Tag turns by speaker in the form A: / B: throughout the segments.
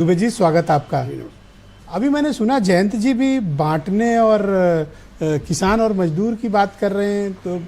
A: दुबे जी, स्वागत आपका। अभी मैंने सुना जयंत जी भी बांटने और किसान और मजदूर की बात कर रहे हैं, तो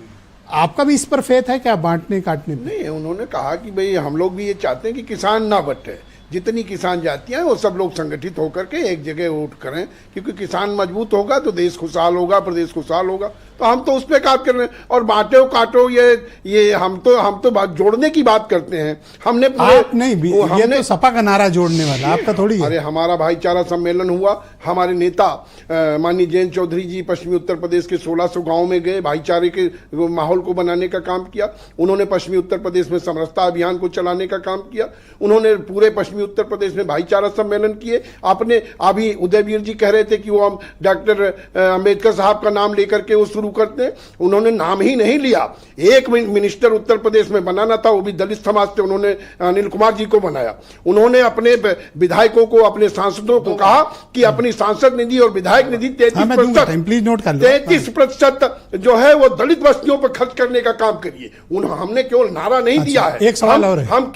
A: आपका भी इस पर फेथ है क्या, बांटने काटने पे?
B: नहीं, उन्होंने कहा कि भाई हम लोग भी ये चाहते हैं कि किसान ना बटे, जितनी किसान जातियां हैं वो सब लोग संगठित होकर के एक जगह वोट करें, क्योंकि किसान मजबूत होगा तो देश खुशहाल होगा, प्रदेश खुशहाल होगा। तो हम तो उस पर काम कर रहे हैं। और बांटो काटो ये हम तो बात जोड़ने की बात करते हैं। हमने
A: आप नहीं, ये तो सपा का नारा जोड़ने वाला, आपका थोड़ी है।
B: अरे हमारा भाईचारा सम्मेलन हुआ, हमारे नेता माननीय जयंत चौधरी जी पश्चिमी उत्तर प्रदेश के 1600 गाँव में गए, भाईचारे के माहौल को बनाने का काम किया। उन्होंने पश्चिमी उत्तर प्रदेश में समरसता अभियान को चलाने का काम किया। उन्होंने पूरे पश्चिमी उत्तर प्रदेश में भाईचारा सम्मेलन किए। आपने अभी उदयवीर जी कह रहे थे कि वो हम डॉक्टर अंबेडकर साहब का नाम लेकर के वो शुरू करते हैं। उन्होंने नाम ही नहीं लिया। एक मिनिस्टर उत्तर प्रदेश में बनाना था, वो भी दलित समाज से, उन्होंने अनिल कुमार जी को बनाया। उन्होंने अपने विधायकों को, अपने सांसदों को कहा कि अपनी सांसद निधि और विधायक निधि 33% जो है वो दलित बस्तियों पर खर्च करने का काम करिए। हमने केवल नारा नहीं दिया है।
A: एक सवाल और है,
B: हम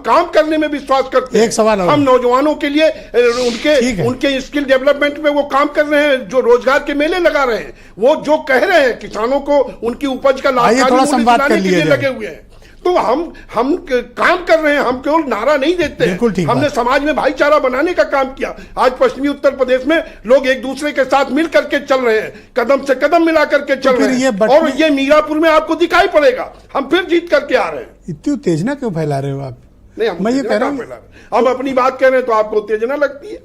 B: काम करने में विश्वास करते हैं।
A: एक सवाल और,
B: हम नौजवानों के लिए उनके स्किल डेवलपमेंट में वो काम कर रहे हैं, जो रोजगार के मेले लगा रहे हैं, वो जो कह रहे हैं किसानों को उनकी उपज का लाभ दिलाने के लिए लगे हुए हैं। तो हम काम कर रहे हैं, हम केवल नारा नहीं देते हैं। हमने समाज में भाईचारा बनाने का काम किया। आज पश्चिमी उत्तर प्रदेश में लोग एक दूसरे के साथ मिल करके चल रहे हैं, कदम से कदम मिला करके चल रहे हैं। और ये मीरापुर में आपको दिखाई पड़ेगा, हम फिर जीत करके आ रहे हैं।
A: इतनी उत्तेजना क्यों फैला रहे हो आप?
B: नहीं, मैं ये कह रहा हूं, हम अपनी बात कह रहे हैं तो आपको उत्तेजना लगती है।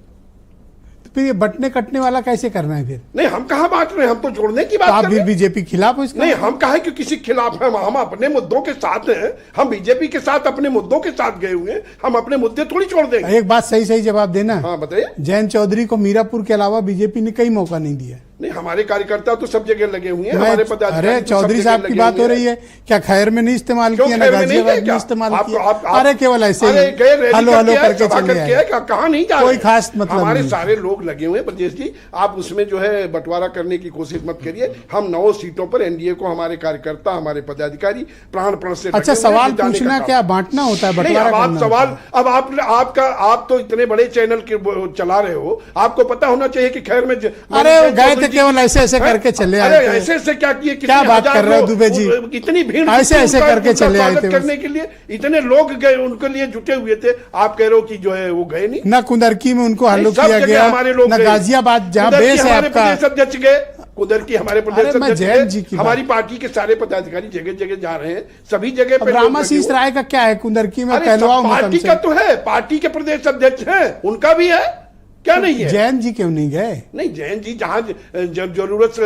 A: फिर ये बटने कटने वाला कैसे करना है फिर?
B: नहीं, हम कहाँ बांट रहे हैं, हम तो जोड़ने की बात
A: आप
B: कर रहे हैं।
A: बीजेपी खिलाफ हो इसका?
B: नहीं, हम कहा कि किसी खिलाफ हैं, हम अपने मुद्दों के साथ हैं। हम बीजेपी के साथ अपने मुद्दों के साथ गए हुए हैं, हम अपने मुद्दे थोड़ी छोड़ देंगे।
A: एक बात सही जवाब देना।
B: हाँ बताइए।
A: जयंत चौधरी को मीरापुर के अलावा बीजेपी ने कई मौका नहीं दिया।
B: नहीं, हमारे कार्यकर्ता तो सब जगह लगे हुए हैं, हमारे पदाधिकारी।
A: अरे चौधरी साहब की बात हो रही है, क्या खैर में नहीं इस्तेमाल किया, ना गाजियाबाद में इस्तेमाल किया? अरे केवल ऐसे हलो करके चले आए,
B: कहाँ नहीं जा,
A: कोई खास मतलब।
B: हमारे सारे लोग लगे हुए हैं। ब्रजेश जी, आप उसमें जो है बंटवारा करने की कोशिश मत करिए। हम 9 सीटों पर एनडीए को हमारे कार्यकर्ता, हमारे पदाधिकारी प्राण से।
A: अच्छा, सवाल पूछना क्या बांटना होता है, बंटवारा?
B: सवाल अब आप तो इतने बड़े चैनल के चला रहे हो, आपको पता होना चाहिए कि खैर में।
A: अरे गए थे केवल ऐसे करके चले आए।
B: ऐसे क्या किए?
A: क्या बात कर रहे हो दुबे जी?
B: इतनी भीड़
A: ऐसे करके चले आए थे
B: करने के लिए, इतने लोग गए, उनके लिए जुटे हुए थे। आप कह रहे हो कि जो है वो गए नहीं?
A: ना कुंदरकी में उनको हल्लू किया गया, ना गाजियाबाद जहाँ बेस है आपका।
B: अध्यक्ष गए कुदरती, हमारे प्रदेश
A: अध्यक्ष,
B: हमारी पार्टी के सारे पदाधिकारी जगह जगह जा रहे हैं, सभी जगह पे।
A: रामाशीष राय का क्या है कुंदरकी में?
B: पार्टी का तो है, पार्टी के प्रदेश अध्यक्ष हैं, उनका भी है, क्या नहीं है?
A: जैन जी क्यों नहीं गए?
B: नहीं, जैन जी जहां जब जरूरत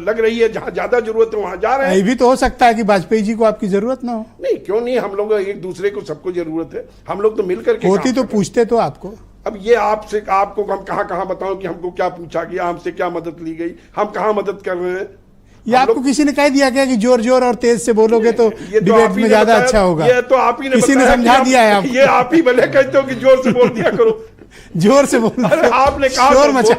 B: लग रही है, जहां ज्यादा जरूरत है वहां जा रहे हैं।
A: ये भी तो हो सकता है कि वाजपेयी जी को आपकी जरूरत ना हो।
B: नहीं, क्यों नहीं, हम लोग एक दूसरे को, सबको जरूरत है। हम लोग तो मिलकर के
A: होती तो पूछते तो आपको।
B: अब ये आपको हम कहाँ बताऊं कि हमको क्या पूछा गया, हमसे क्या मदद ली गई, हम कहाँ मदद कर रहे हैं?
A: ये आपको किसी ने कह दिया क्या कि जोर और तेज से बोलोगे तो डिबेट में ज्यादा अच्छा होगा?
B: ये तो आप ही ने,
A: किसी ने समझा दिया है आपको?
B: ये आप ही भले कहते हो कि जोर से बोल दिया करो।
A: जोर से बोल,
B: आपने कहा,
A: शोर मचा।